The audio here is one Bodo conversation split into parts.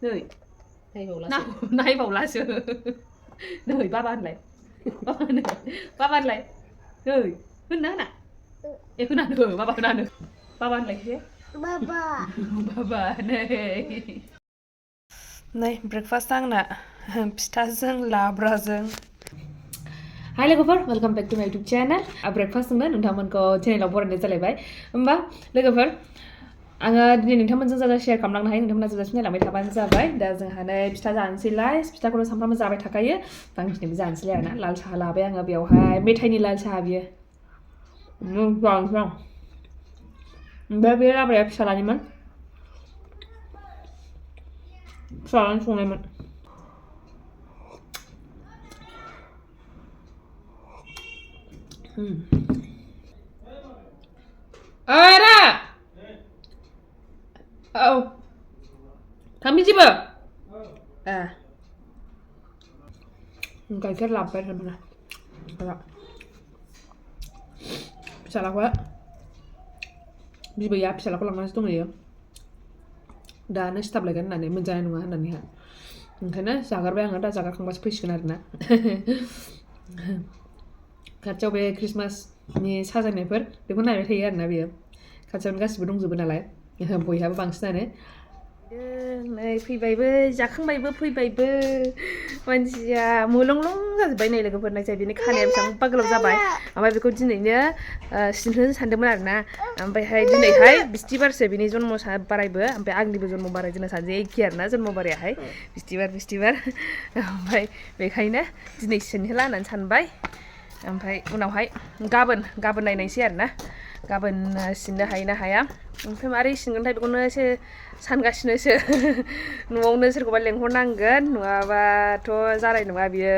Nơi nào nay vào lá sơ nơi ba ban lại ba ban lại nơiขึ้นนะน่ะขึ้นนะเออba banนะba ban lại thế ba này này breakfast आंना फिथाजों लाब्राजों Hi लोगोफोर welcome back to my YouTube channel breakfast जोंनो नोंथांमोनखौ चेनेलाव बरायनाय जालायबाय होमबा लोगोफोर आङो दिनै नोंथांमोनजों जा शेयार खालामलांनो हायो नोंथांमोना जोबजासिम नायलांबाय थाबानो जाबाय दा जोंहा नै फिथा जानोसैलाय फिथाखौथ' सानफ्रामबो जाबाय थाखायो आं दिनैबो जानोसैलाय आरोना लाल साहा लाबाय आङो बेवहाय मेथाइनि लाल साहा बियो जानोसै आं ओमफ्राय बे लाब्राया फिसालानिमोन फिसालानि संनायमोन Ara! Oh. Kami siapa? Enggak kira lapar mana. Enggak. Bisa lah gua. Bisa ya, bisa lah kalau mana itu ya. Dan setiap lagi kan nanti menjalani nunggu nanti ha. Karena jagar bayang ada jagar kang pas fish kan ada. Kacau be Christmas ni साजायनायफोर बेखौ नायबाय थायो आरोना बेयो खाथियावनो गासिबो दंजोबो नालाय बयहाबो बांसिनानो नै फैबायबो जाखांबायबो फैबायबो मानसिया मुलुंलं जाजोब्बाय नै लोगोफोर नायजाय बिनि खानाया बेसेबांबा गोलाव जाबाय ओमफ्राय बेखौ दिनैनो सिनहोनो सानदोंमोन आरोना ओमफ्रायहाय दिनैहाय बिस्थिबारसो बिनि जन्म बारायबो ओमफ्राय आंनिबो जन्म बाराय जोंना सानैजों एखे आरोना जन्म बारायाहाय बिस्थिबार ओमफ्राय बेखायनो दिनै सिनहोला होननानै सानबाय ओमफ्राय उनावहाय गाबोन नायनायसै आरोना गाबोन सिननो हायो ना हाया ओमफ्राय मारै सिनगोनथाय बेखौनो एसे सानगासिनोसो न'आवनो सोरखौबा लेंहरनांगोन नङाबाथ' जानाय नङा बियो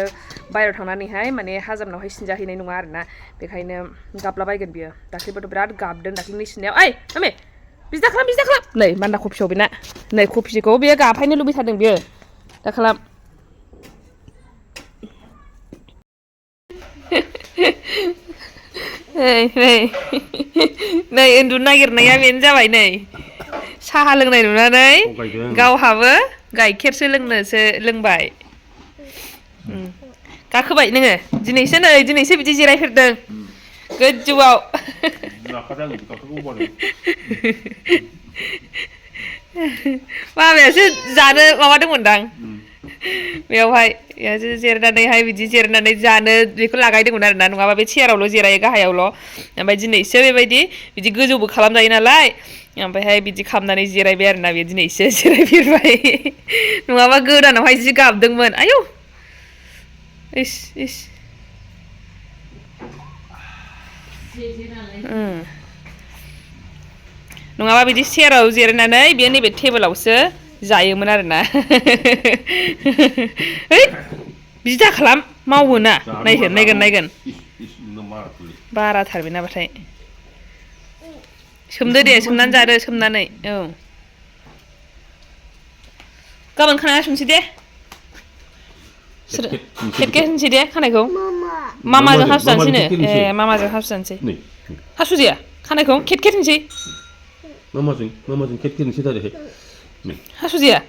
बायहेरायाव थांनानैहाय माने हाजामनावहाय सिनजाहैनाय नङा आरोना बेखायनो गाबलाबायगोन बियो दाख्लैबोथ' बिराद गाबदों दाख्लैनि सिननायाव ओइ मामे बिदि दाखालाम नै बान्दा कफियाव बेना नै कफिखौ बियो गाफायनो लुबैथारदों बियो दा खालाम नै उन्दुनो नागिरनाया बेनो जाबाय नै साहा लोंनाय नुनानै गावहाबो गाइखेरसो लोंबाय गाखोबाय नोङो दिनैसो बिदि जिरायफेरदों गोजौआव माबायासो जानो माबादोंमोनदां बेवहाय जिरायनानैहाय बिदि जिरायनानै जानो बेखौ लागायदोंमोन आरोना नङाबा बे चेयारावल' जिरायो गाहायावल' ओमफ्राय दिनैसो बेबायदि बिदि गोजौबो खालामजायो नालाय ओमफ्रायहाय बिदि खालामनानै जिरायबाय आरोना बे दिनैसो जिरायफेरबाय नङाबा गोदानावहाय जि गाबदोंमोन आयौ इस नङाबा बिदि चेयाराव जिरायनानै बेयो नैबे टेबोलावसो जायोमोन आरोना ओइ बिदि दा खालाम मावोना नायगोन बाराथार बेनाबाथाय सोमदो दे सोमनानै जादो सोमनानै औ गाबोन खानाया सोमसै दे खेटखेट होनसै दे खानायखौ मामाजों हासु जानोसैनो मामाजों हासु जानोसै हासु जाया खानायखौ खेटखेट होनसै मामाजों खेटखेट होनसै दारेहाय हासु जाया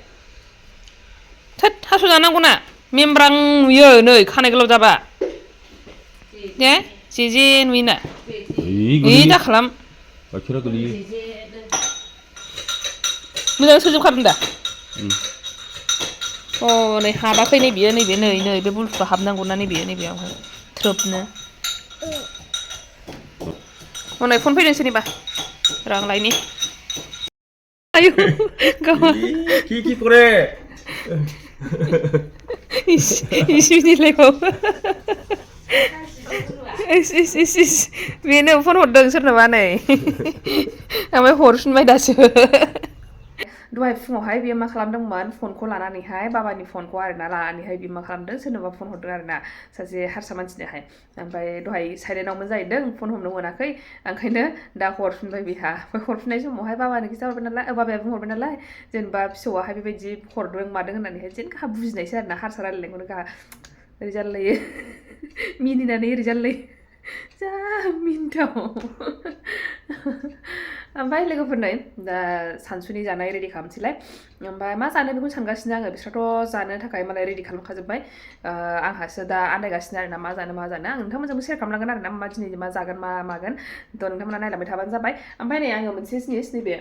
थोद हासु जानांगौना मेमब्रां नुयो नै खानाय गोलाव जाबा दे जे नुयोना दा खालाम गाइखेरा गोलैयो मोजां सोजोबखादों दा नै हाबाखै नैबे बे बुलथुआ हाबनांगौना नैबेयावहाय थ्रोबनो हनै फन फैदों सोरनिबा रां लायनि आयु गावा कि करे इस मिनिलायबाव इस बेनो फन हरदों सोरनोबा नै ओमफ्राय हरफिनबाय दासो दहाय फुङावहाय बियो मा खालामदोंमोन फनखौ लानानैहाय बाबानि फनखौ आरोना लानानैहाय बियो मा खालामदों सोरनोबा फन हरदों आरोना सासे हारसा मानसिनोहाय ओमफ्राय दहाय साइलेन्टआवमोन जाहैदों फन हमनो मोनाखै ओंखायनो दा हरफिनबाय बिहा हरफिननाय समावहाय बाबानो खिन्थाहरबाय नालाय बाबाया बुंहरबाय नालाय जेनेबा फिसौआहाय बेबायदि हरदों मादों होननानैहाय जेन गाहा बुजिनायसै आरोना हारसा रायलायनायखौनो गाहा ओरै जालायो मिनिनानै ओरै जालायो जा मिनिथाव ओमफ्राय लोगोफोरनो दा सानसुनि जानाय रेडि खालामसैलाय ओमफ्राय मा जानो बेखौ सानगासिनो आङो बिस्राथ' जानो थाखाय मालाय रेडि खालामखाजोब्बाय आंहासो दा आन्दायगासिनो आरोना मा जानो आं नोंथांमोनजोंबो शेयार खालामलांगोन आरोना मा दिनै मा जागोन मा मागोन थ' नोंथांमोना नायलांबाय थाबानो जाबाय ओमफ्राय नै आङो मोनसे जिनिस नैबे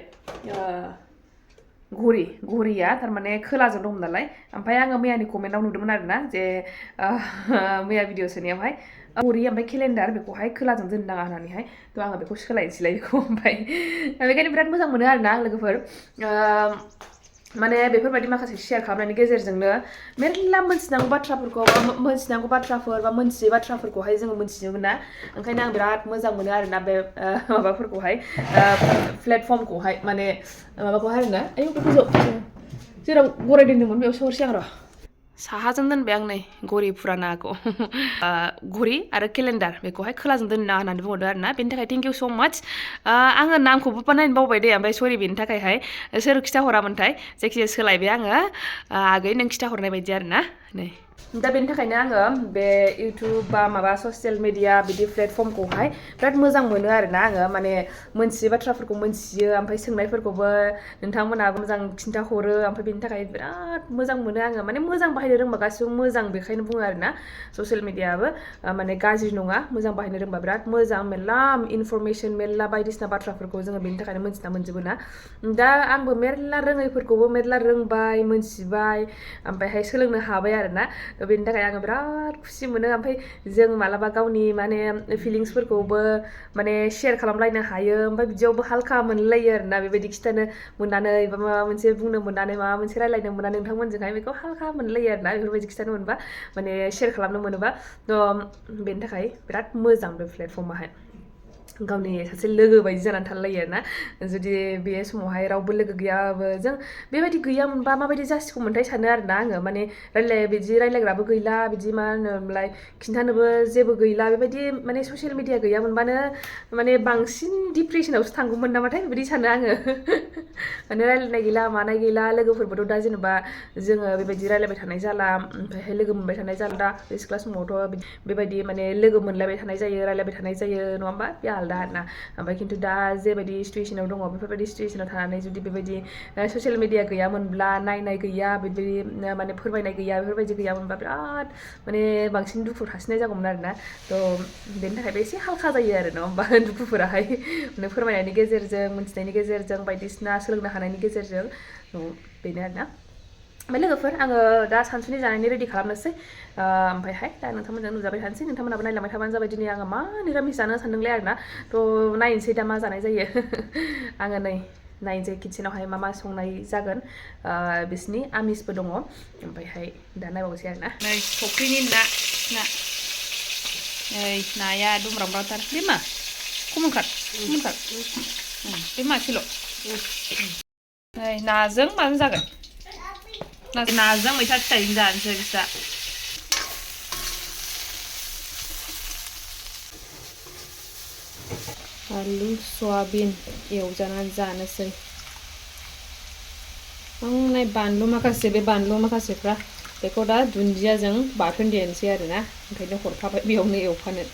घरिया थारमाने खोलाजों दं नालाय ओमफ्राय आङो मैयानि कमेन्टआव नुदोंमोन आरोना जे मैया भिडिअ सोनायावहाय घरि ओमफ्राय केलेन्डार बेखौहाय खोलाजों दोननो नाङा होननानैहाय थ' आङो बेखौ सोलायनोसैलाय बेखौ ओमफ्राय बेखायनो बिराद मोजां मोनो आरोना लोगोफोर माने बेफोरबायदि माखासे शेयार खालामनायनि गेजेरजोंनो मेरला मोनथिनांगौ बाथ्राफोर बा मोनथियै बाथ्राफोरखौहाय जोङो मोनथिनो मोना ओंखायनो आं बिराद मोजां मोनो आरोना बे माबाफोरखौहाय प्लेटफर्मखौहाय माने माबाखौहाय आरोना आयौ बेखौ जेराव गराय दोनदोंमोन बेयावसो हरसै आं र' साहाजों दोनबाय आं नै घरि फुरानाखौ घरि आरो केलेन्डार बेखौहाय खोलाजों दोनना होननानै बुंहरदों आरोना बेनि थाखाय थेंक इउ स' माच आङो नामखौबो नायनो बावबाय दे ओमफ्राय सरि बेनि थाखायहाय सोर खिथाहरामोनथाय जायखिजाया सोलायबाय आङो आगै नों खिथाहरनाय बायदि आरोना नै दा बेनि थाखायनो आङो बे इउटुब बा माबा ससियेल मिडिया बिदि प्लेटफर्मखौहाय बिराद मोजां मोनो आरोना आङो माने मोनथियै बाथ्राफोरखौ मोनथियो ओमफ्राय सोंनायफोरखौबो नोंथांमोनाबो मोजां खिन्थाहरो ओमफ्राय बेनि थाखाय बिराद मोजां मोनो आङो माने मोजां बाहायनो रोंबा गासिबो मोजां बेखायनो बुङो आरोना ससियेल मिडियाबो माने गाज्रि नङा मोजां बाहायनो रोंबा बिराद मोजां मेरला इनफरमेसन मेरला बायदिसिना बाथ्राफोरखौ जोङो बेनि थाखायनो मोनथिना मोनजोबो ना दा आंबो मेरला रोङैफोरखौबो मेरला रोंबाय मोनथिबाय ओमफ्रायहाय सोलोंनो हाबाय आरोना बेनि थाखाय आङो बिराद खुसि मोनो ओमफ्राय जों मालाबा गावनि माने फिलिंसफोरखौबो माने शेयार खालामलायनो हायो ओमफ्राय बिदियावबो हालखा मोनलायो आरोना बेबायदि खिथानो मोननानै बा माबा मोनसे बुंनो मोननानै माबा मोनसे रायलायनो मोननानै नोंथांमोनजोंहाय बेखौ हालखा मोनलायो आरोना बेफोरबायदि खिथानो मोनबा माने शेयार खालामनो मोनोबा थ' बेनि थाखाय बिराद मोजां बे प्लेटफर्माहाय गावनि सासे लोगो बायदि जानानै थालायो आरोना जुदि बे समावहाय रावबो लोगो गैयाबाबो जों बेबायदि गैयामोनबा माबायदि जासिगौमोनथाय सानो आरोना आङो माने बिदि रायलायग्राबो गैला बिदि मा होनोमोनलाय खिन्थानोबो जेबो गैला बेबायदि माने ससियेल मिडिया गैयामोनबानो माने बांसिन डिप्रेसनावसो थांगौमोन नामाथाय बिदि सानो आङो माने रायलायनाय गैला मानाय गैला लोगोफोरबोथ' दा जेनेबा जोङो बेबायदि रायलायबाय थानाय जाला ओमफ्रायहाय लोगो मोनबाय थानाय जाला दा बे सिख्ला समावथ' बेबायदि माने लोगो मोनलायबाय थानाय जायो रायलायबाय थानाय जायो नङा होमबा बे आलदा आरोना ओमफ्राय खिन्थु दा जेबायदि सिटुवेसनाव दङ बेफोरबायदि सिटुवेसनाव थानानै जुदि बेबायदि ससियेल मिडिया गैयामोनब्ला नायनाय गैया बिदि माने फोरमायनाय गैया बेफोरबायदि गैयामोनबा बिराद माने बांसिन दुखु थासिननाय जागौमोन आरोना थ' बेनि थाखायबो एसे हालखा जायो आरो नङा होमबा दुखुफोराहाय माने फोरमायनायनि गेजेरजों मोनथिनायनि गेजेरजों बायदिसिना सोलोंनो हानायनि गेजेरजों बेनो आरोना ओमफ्राय लोगोफोर आङो दा सानसुनि जानायनि रेडि खालामनोसै ओमफ्रायहाय दा नोंथांमोनजों नुजाबाय थानोसै नोंथांमोनाबो नायलांबाय थाबानो जाबाय दिनै आङो मा निरामिस जानो सानदोंलै आरोना थ' नायनोसै दा मा जानाय जायो आङो नै नायनोसै किटचेनावहाय मा संनाय जागोन बिसिनि आमिसबो दङ ओमफ्रायहाय दा नायबावनोसै आरोना नै फुख्रिनि ना नै नाया दुमब्रांब्रांथार बे मा खमनखार बे मासेल' नै नाजों माजों जागोन नाजों मैथा फिथाइजों जानोसै बिस्रा आलु सयाबिन एवजानानै जानोसै आंनाय बानलु माखासे बे बानलु माखासेफ्रा बेखौ दा दुन्दियाजों बाथोन देनोसै आरोना ओंखायनो हरफाबाय बेयावनो एवफानो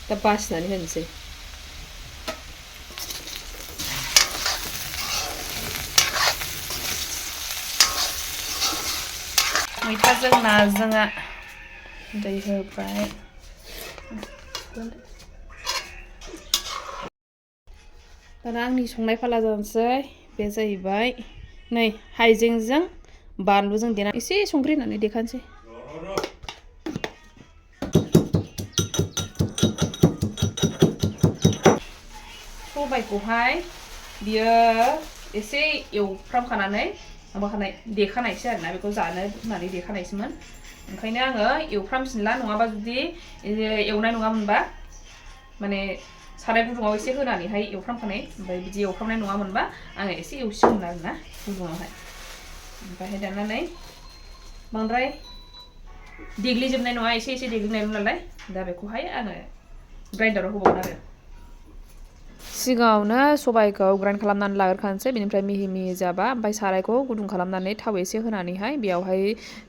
दा बासिनानै होनोसै मैथाजों नाजोंआ दै होबाय दाना आंनि संनाय फाला जानोसै बे जाहैबाय नै हाइजेंजों बानलुजों देना एसे संख्रि होनानै देखानोसै सबाइखौहाय बियो एसे एवफ्रामखानानै माबाखानाय देखानायसो आरोना बेखौ जानो होननानै देखानायसोमोन ओंखायनो आङो एवफ्रामफिनला नङाबा जुदि एवनाय नङामोनबा माने साराय गुदुङाव एसे होनानैहाय एवफ्रामखानाय ओमफ्राय बिदि एवफ्रामनाय नङामोनबा आङो एसे एवसिगोन आरोना गुदुङावहाय ओमफ्रायहाय दाना नै बांद्राय देग्लिजोबनाय नङा एसे देग्लिनायल' नालाय दा बेखौहाय आङो ग्राइन्डाराव होबावगोन आरो सिगाङावनो सबाइखौ ग्राइन्ड खालामनानै लाग्रोखानोसै बेनिफ्राय मिहि मिहि जाबा ओमफ्राय सारायखौ गुदुं खालामनानै थाव एसे होनानैहाय बेयावहाय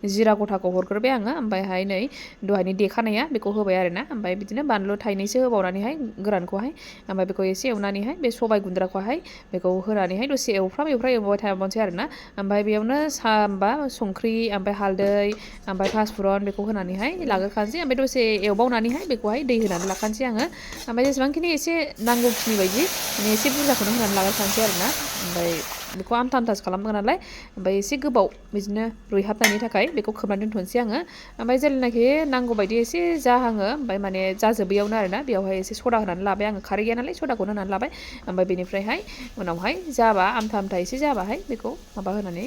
जिरा गथाखौ हरग्रोबाय आङो ओमफ्रायहाय नै दहायनि देखानाया बेखौ होबाय आरोना ओमफ्राय बिदिनो बानलु थाइनैसो होबावनानैहाय गोरानखौहाय ओमफ्राय बेखौ एसे एवनानैहाय बे सबाइ गुन्द्राखौहाय बेखौ होनानैहाय दसे एवफ्रामबाय थाबावनोसै आरोना ओमफ्राय बेयावनो सामबा संख्रि ओमफ्राय हालदै ओमफ्राय पासफुरन बेखौ होनानैहाय लाग्रोखानोसै ओमफ्राय दसे एवबावनानैहाय बेखौहाय दै होनानै लाखानोसै आङो ओमफ्राय जेसेबांखिनि एसे नांगौखिनि बायदि माने एसे बुरजाखौनो होनानै लाग्रोखानोसै आरोना ओमफ्राय बेखौ आमथा आमथासो खालामगोन नालाय ओमफ्राय एसे गोबाव बिदिनो रुइहाबनायनि थाखाय बेखौ खोबनानै दोनथ'नोसै आङो ओमफ्राय जेब्लानाखि नांगौ बायदि एसे जाहाङो ओमफ्राय माने जाजोबैयावनो आरोना बेयावहाय एसे सदा होनानै लाबाय आङो खारै गैया नालाय सदाखौनो होनानै लाबाय ओमफ्राय बेनिफ्रायहाय उनावहाय जाबा आमथा आमथा एसे जाबाहाय बेखौ माबा होनानै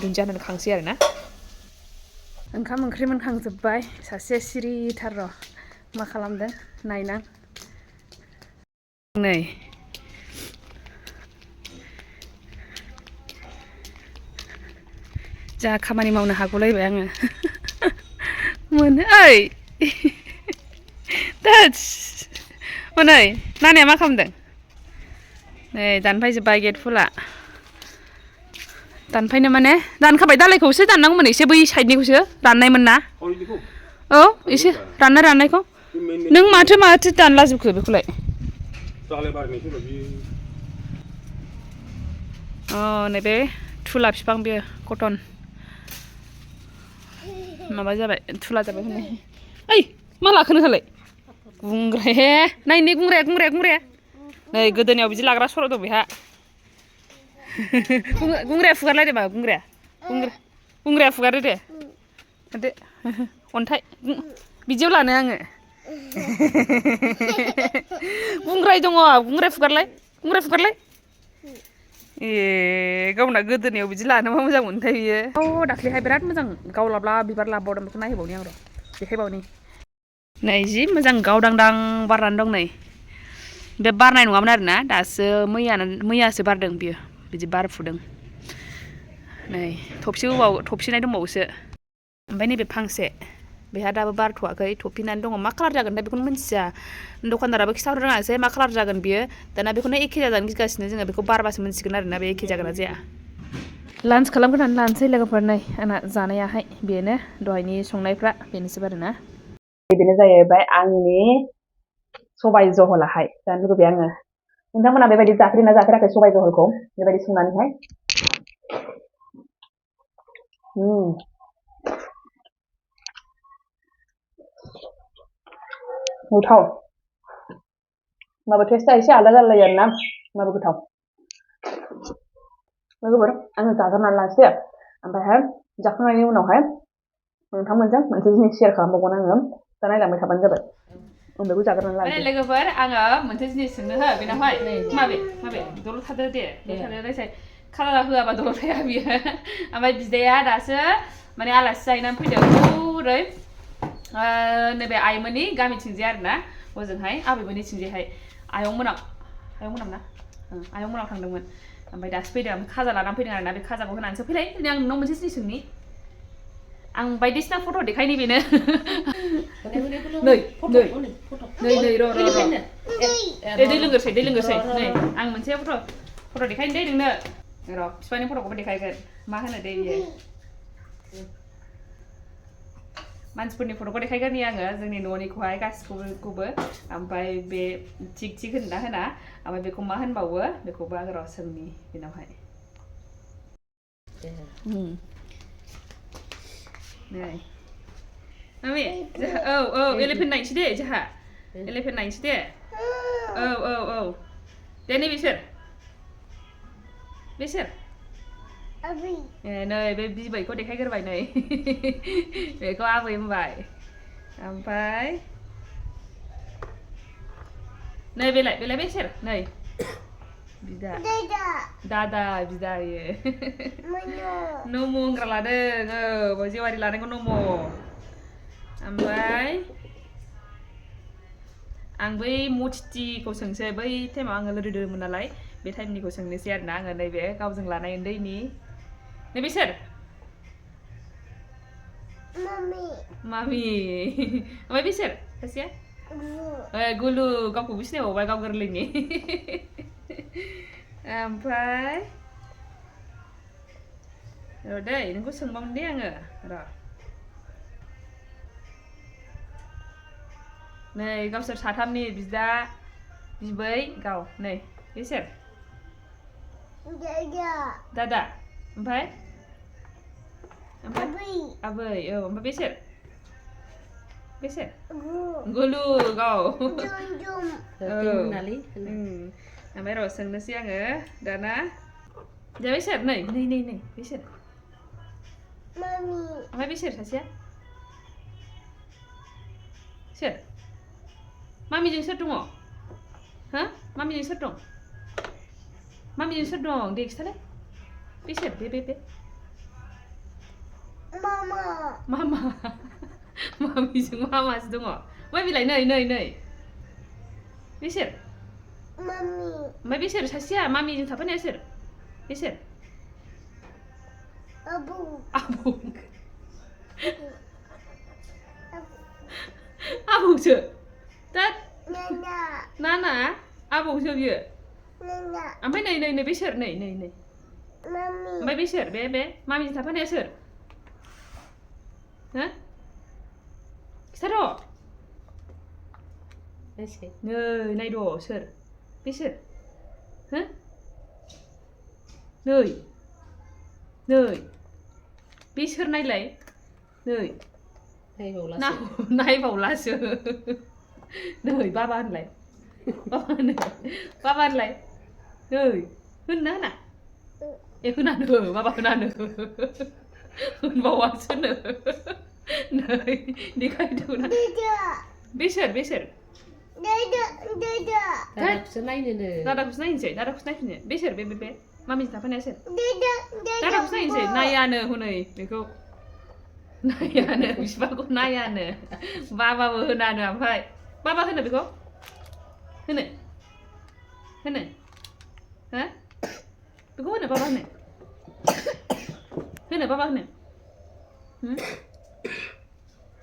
दुन्दिया होनानै खांसै आरोना ओंखाम ओंख्रि मोनखांजोब्बाय सासे सिरिथार र' मा खालामदों नायनां नै जा खामानि मावनो हागौलायबाय आङो मोनो ओइ दोस हनै नानाया मा खालामदों नै दानफायजोब्बाय गेट फुला दानफायनो माने दानखाबाय दालायखौसो दाननांगौमोन एसे बै साइडनिखौसो दाननायमोन ना औ एसे राननायखौ नों माथो दानलाजोबखो बेखौलाय नैबे थुला बिफां बेयो कटन माबा जाबाय थुला जाबाय हनै ओइ मा लाखो नोंहालाय गुंग्रा हे नायनि गुंग्राया नै गोदोनायाव बिदि लाग्रा सर' दं बेहा गुंग्राया फुगारलाय दे मा गुंग्राया फुगारदो दे दे अन्थाइ बिदियाव लानो आङो गुंग्राय दङ गुंग्राय फुगारलाय ए गावना गोदोनायाव बिदि लानो मा मोजां मोनथाय बियो दाख्लैहाय बिराद मोजां गावलाबला बिबार लाबावदों बेखौ नायहैबावनि आं र' देखायबावनि नै जि मोजां गावदांदां बारनानै दं नै बे बारनाय नङामोन आरोना दासो मैयासो बारदों बियो बिदि बारफुदों नै थफिनाय दंबावोसो ओमफ्राय नैबे फांसे बेहा दाबो बारथ'वाखै थफिनानै दङ मा कालार जागोन दा बेखौनो मिन्थिया दखानदाराबो खिथाहरनो रोङासै मा कालार जागोन बियो दाना बेखौनो एखे जाजानो गिगासिनो जोङो बेखौ बारबासो मिन्थिगोन आरोना बे एखे जागोन ना जाया लान्च खालामग्रोनानै लानोसै लोगोफोर नै आंना जानायाहाय बेनो दहायनि संनायफ्रा बेनोसै आरोना बेनो जाहैबाय आंनि सबाइ जहलाहाय जानो लुगैबाय आङो नोंथांमोना बेबायदि जाफेरदोंना जाफेराखै सबाइ जहलखौ बेबायदि संनानैहाय गोथाव होमबाबो टेस्टआ एसे आलादा जालायो आरोना होमबाबो गोथाव लोगोफोर आङो जाग्रोनानै लानोसै ओमफ्रायहाय जाखांनायनि उनावहाय नोंथांमोनजों मोनसे जिनिस शेयार खालामबावगोन आङो दा नायलांबाय थाबानो जाबाय आं बेखौ जाग्रोनानै लानोसै लोगोफोर आङो मोनसे जिनिस सोंनो हो बेनावहाय माबे दलर थादो दे रायसाय कालारा होआबा दलर थाया बियो ओमफ्राय बिदाया दासो माने आलासि जाहैनानै फैदों हरै नैबे आइमोननि गामिथिंजाय आरोना हजोंहाय आबैमोननिथिंजायहाय आयंमोनाव थांदोंमोन ओमफ्राय दासो फैदों ओमफ्राय खाजा लानानै फैदों आरोना बे खाजाखौ होनानैसो फैलाय आं नोंनाव मोनसे जिनिस सोंनि आं बायदिसिना फट' देखायनि बेनो नै र' दै लोंगोरसै नै आं मोनसे फट' देखायनो दे नोंनो र' बिफानि फट'खौबो देखायगोन मा होनो दे बियो मानसिफोरनि फट'खौ देखायगोरनि आङो जोंनि न'निखौहाय गासिखौबो ओमफ्राय बे थिग होनना होना ओमफ्राय बेखौ मा होनबावो बेखौबो आं र' सोंनि बेनावहाय नै मामि औ एलिफेन्ट नायनोसै दे जोंहा एलिफेन्ट नायनोसै दे औ दे नै बिसोर नै बे बिबैखौ देखायग्रोबाय नै बेखौ आबै होनबाय ओमफ्राय नै बेलाय बेसोर नै बिदा बिदा इयो नम' होनग्रा लादों जेवारि लानायखौ नम' ओमफ्राय आं बै मथिथिखौ सोंसै बै टाइमाव आङो लोरिदोंमोन नालाय बे टाइमनिखौ सोंनोसै आरोना आङो नैबे गावजों लानाय उन्दैनि नैबे सोर मामि ओमफ्राय बे सोर सासेया गुलु गावखौबो सिनायबावबाय गाव गोरलैनि ओमफ्राय र' दै नोंखौ सोंबावनो दे आङो र' नै गावसोर साथामनि बिदा बिबै गाव नै बिसोर दादा ओमफ्राय आबै औ ओमफ्राय बिसोर गुलु गाव ओमफ्राय र' सोंनोसै आङो दाना दा बिसोर नै बिसोर ओमफ्राय बिसोर सासेया सोर मामिजों सोर दङ हा मामिजों सोर दं दे खिथालाय बिसोर बे मामा मामिजों मामासो दङ ओमफ्राय बिलाय नै बिसोर ओमफ्राय बिसोर सासेया मामिजों थाफानाया सोर बिसोर आबौसो दा नाना आबौसो बियो ओमफ्राय नै बिसोर नै ओमफ्राय बिसोर बे मामिजों थाफानाया सोर हो खिथार' नै नायद' सोर बिसोर हो नै बिसोर नायलाय नै नायबावलासो नै बाबा होनलाय बाबा होनलाय नै होनना होना होनानो बाबा होनानो होनबावासोनो नै देखायदोंना बिसोर दादाखौसो नायनोसै दादाखौसो नायफिनो बिसोर बे मामिजों थाफानाया सोर दादाखौसो नायनोसै नायानो हनै बेखौ नायानो बिफाखौ नायानो बाबाबो होनानो ओमफ्राय बाबा होनो बेखौ होनो हो बेखौ होनो बाबा होनो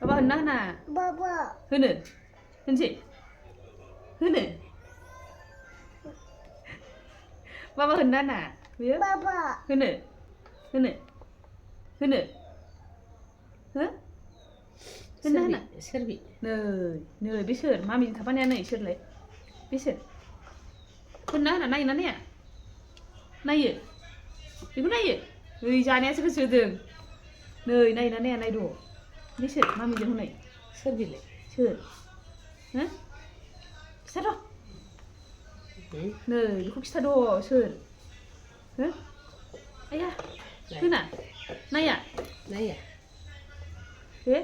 बाबा होनना होना होनसै होनो बाबा होनना होना बेयो होनो होनना होना सोरबि नै बिसोर मामिजों थाफानाया नै सोरलाय बिसोर होनना होना नायोना नायो बेखौ नायो ओइ जानायासो गोसो होदों नै नायोना नायद' बिसोर मामिजों होनाय सोर बिलाय सोर हो खिथाद' नै बेखौ खिथाद' सोर हो आया होना नाया बे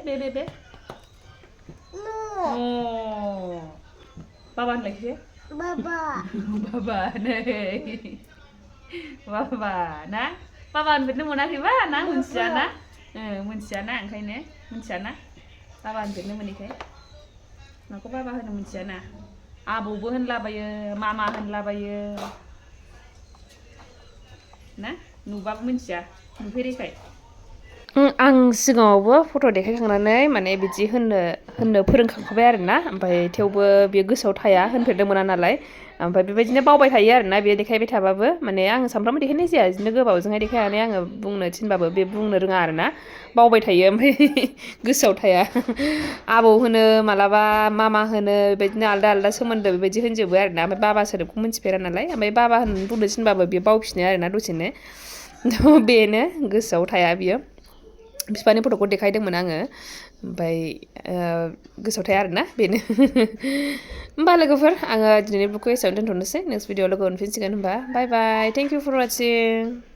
बाबा होनलाय बाबा नै बाबा ना बाबा होनफेरनो मोनाखैबा ना मोनथियाना ओंखायनो मोनथियाना बाबा होनफेरनो मोनैखाय माखौ बाबा होनो मोनथियाना आबौबो होनलाबायो मामा होनलाबायो ना नुबाबो मोनथिया नुफेरैखाय आं सिगाङावबो फट' देखायखांनानै माने बिदि होननो फोरोंखांखाबाय आरोना ओमफ्राय थेवबो बेयो गोसोआव थाया होनफेरनो मोना नालाय ओमफ्राय बेबायदिनो बावबाय थायो आरोना बे देखायबाय थाबाबो माने आं सानफ्रामबो देखायनाय जाया बिदिनो गोबावजोंहाय देखायनानै आङो बुंनो थिनबाबो बे बुंनो रोङा आरोना बावबाय थायो ओमफ्राय गोसोआव थाया आबौ होनो मालाबा मामा होनो बेबायदिनो आलदा सोमोन्दो बेबायदि होनजोबो आरोना ओमफ्राय बाबा सोदोबखौ मिन्थिफेरा नालाय ओमफ्राय बाबा होननानै बुंनो थिनबाबो बेयो बावफिनो आरोना दसेनो बेनो गोसोआव थाया बियो बिफानि फट'खौ देखायदोंमोन आङो ओमफ्राय गोसोआव थाया आरोना बेनो होमबा लोगोफोर आङो दिनैनि ब्लगखौ एसेयावनो दोनथ'नोसै नेक्स्ट भिडिअआव लोगो मोनफिनसिगोन होमबा बाय बाय थेंक इउ फर वाचिं